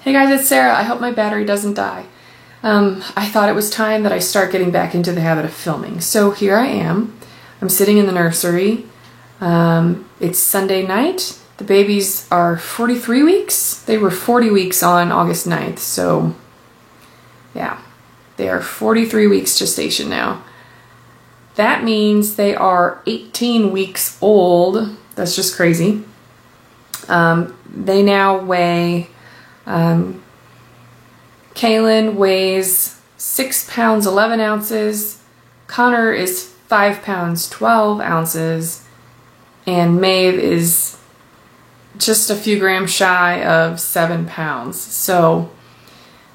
Hey guys, it's Sarah. I hope my battery doesn't die. I thought it was time that I start getting back into the habit of filming. So here I am. I'm sitting in the nursery. It's Sunday night. The babies are 43 weeks. They were 40 weeks on August 9th. So yeah, they are 43 weeks gestation now. That means they are 18 weeks old. That's just crazy. They now weigh, Kaylin weighs 6 pounds 11 ounces, Connor is 5 pounds 12 ounces, and Maeve is just a few grams shy of 7 pounds. So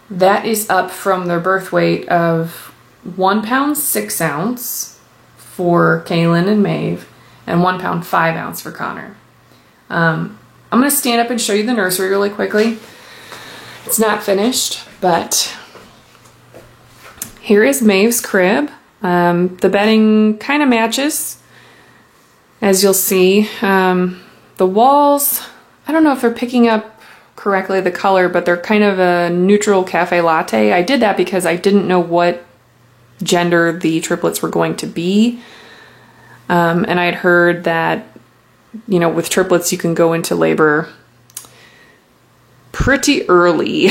that is up from their birth weight of 1 pound 6 ounce for Kaylin and Maeve, and 1 pound 5 ounce for Connor. I'm going to stand up and show you the nursery really quickly. It's not finished, but here is Maeve's crib. The bedding kind of matches, as you'll see. The walls, I don't know if they're picking up correctly the color, but they're kind of a neutral cafe latte. I did that because I didn't know what gender the triplets were going to be. And I had heard that, you know, with triplets you can go into labor pretty early.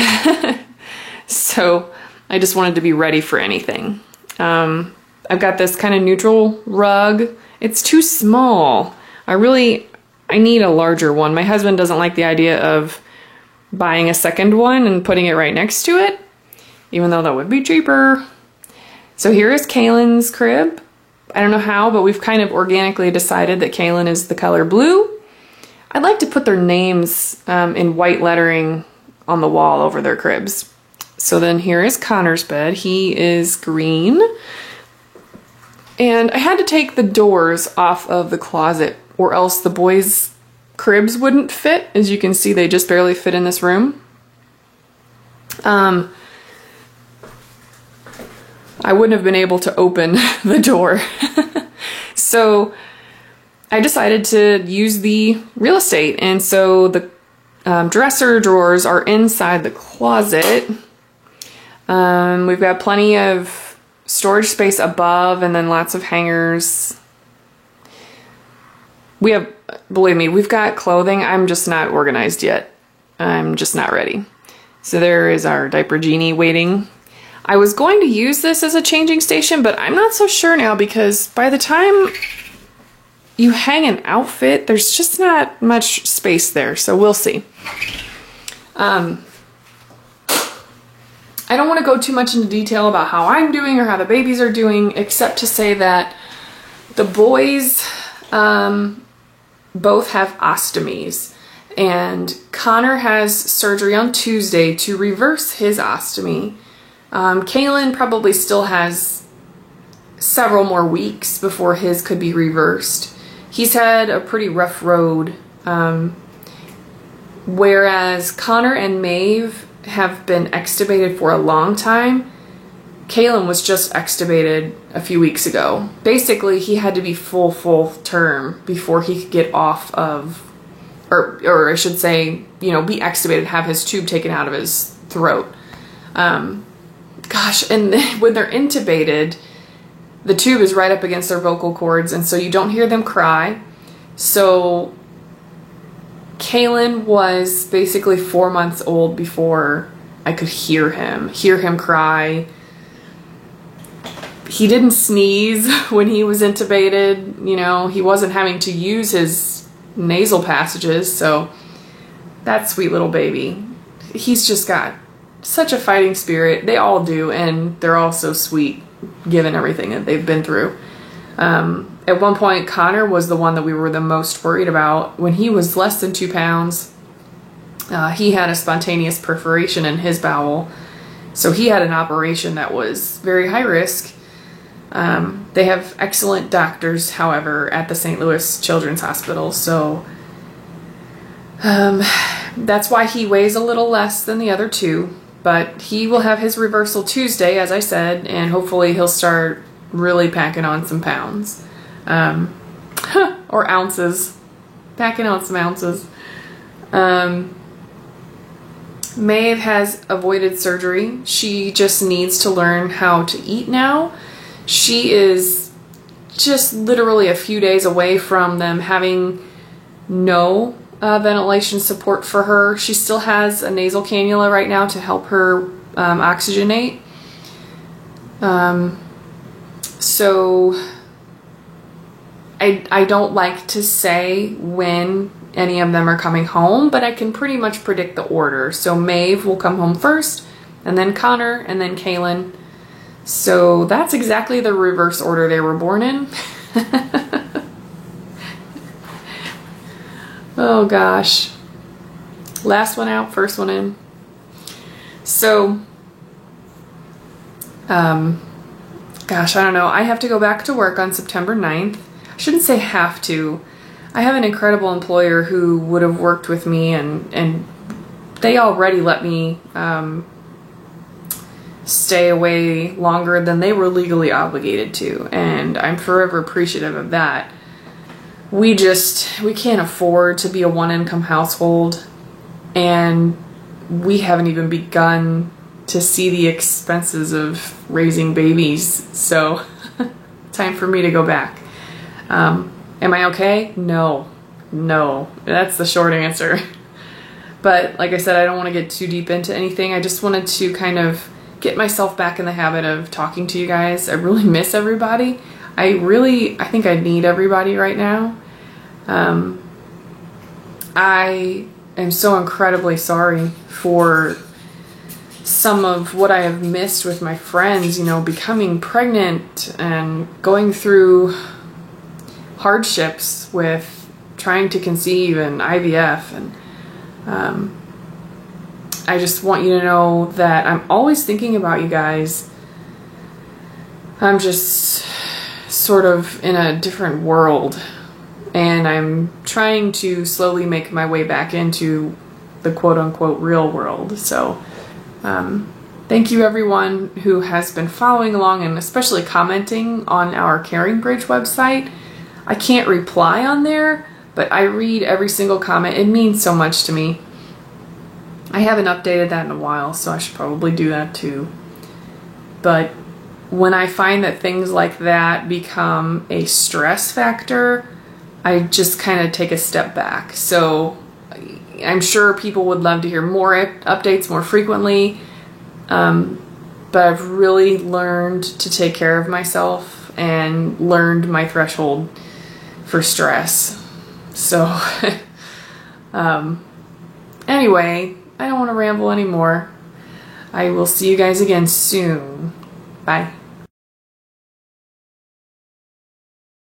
So I just wanted to be ready for anything. I've got this kind of neutral rug. It's too small. I need a larger one. My husband doesn't like the idea of buying a second one and putting it right next to it, even though that would be cheaper. So here is Kaylin's crib. I don't know how, but we've kind of organically decided that Kaylin is the color blue. I'd like to put their names in white lettering on the wall over their cribs. So then here is Connor's bed. He is green. And I had to take the doors off of the closet or else the boys' cribs wouldn't fit. As you can see, they just barely fit in this room. I wouldn't have been able to open the door. So I decided to use the real estate. And so the dresser drawers are inside the closet. We've got plenty of storage space above and then lots of hangers. We have, believe me, we've got clothing. I'm just not organized yet. I'm just not ready. So there is our diaper genie waiting. I was going to use this as a changing station, but I'm not so sure now because by the time you hang an outfit, there's just not much space there, so we'll see. I don't want to go too much into detail about how I'm doing or how the babies are doing, except to say that the boys both have ostomies, and Connor has surgery on Tuesday to reverse his ostomy. Kaylin probably still has several more weeks before his could be reversed. He's had a pretty rough road, whereas Connor and Maeve have been extubated for a long time. Kaylin was just extubated a few weeks ago. Basically, he had to be full term before he could get off of, or I should say, you know, be extubated, have his tube taken out of his throat. Gosh, and when they're intubated, the tube is right up against their vocal cords, and so you don't hear them cry. So Kaylin was basically 4 months old before I could hear him cry. He didn't sneeze when he was intubated, you know, he wasn't having to use his nasal passages, so that sweet little baby. He's just got such a fighting spirit. They all do, and they're all so sweet given everything that they've been through. At one point, Connor was the one that we were the most worried about. When he was less than 2 pounds, he had a spontaneous perforation in his bowel, so he had an operation that was very high risk. They have excellent doctors, however, at the St. Louis Children's Hospital, so that's why he weighs a little less than the other two. But he will have his reversal Tuesday, as I said, and hopefully he'll start really packing on some pounds. Or ounces. Packing on some ounces. Maeve has avoided surgery. She just needs to learn how to eat now. She is just literally a few days away from them having no ventilation support for her. She still has a nasal cannula right now to help her oxygenate. So I don't like to say when any of them are coming home, but I can pretty much predict the order. So Maeve will come home first, and then Connor, and then Kaylin. So that's exactly the reverse order they were born in. Oh gosh. Last one out, first one in. So, gosh, I don't know. I have to go back to work on September 9th. I shouldn't say have to. I have an incredible employer who would have worked with me, and they already let me stay away longer than they were legally obligated to, and I'm forever appreciative of that. We can't afford to be a one-income household, and we haven't even begun to see the expenses of raising babies, so time for me to go back. Am I okay? No. That's the short answer. But like I said, I don't want to get too deep into anything. I just wanted to kind of get myself back in the habit of talking to you guys. I really miss everybody. I think I need everybody right now. I am so incredibly sorry for some of what I have missed with my friends, becoming pregnant and going through hardships with trying to conceive and IVF, and I just want you to know that I'm always thinking about you guys. I'm just sort of in a different world, and I'm trying to slowly make my way back into the quote-unquote real world. So thank you everyone who has been following along and especially commenting on our Caring Bridge website. I can't reply on there, but I read every single comment. It means so much to me. I haven't updated that in a while, so I should probably do that too. But when I find that things like that become a stress factor, I just kind of take a step back. So I'm sure people would love to hear more updates more frequently, but I've really learned to take care of myself and learned my threshold for stress. So anyway, I don't want to ramble anymore. I will see you guys again soon. Bye.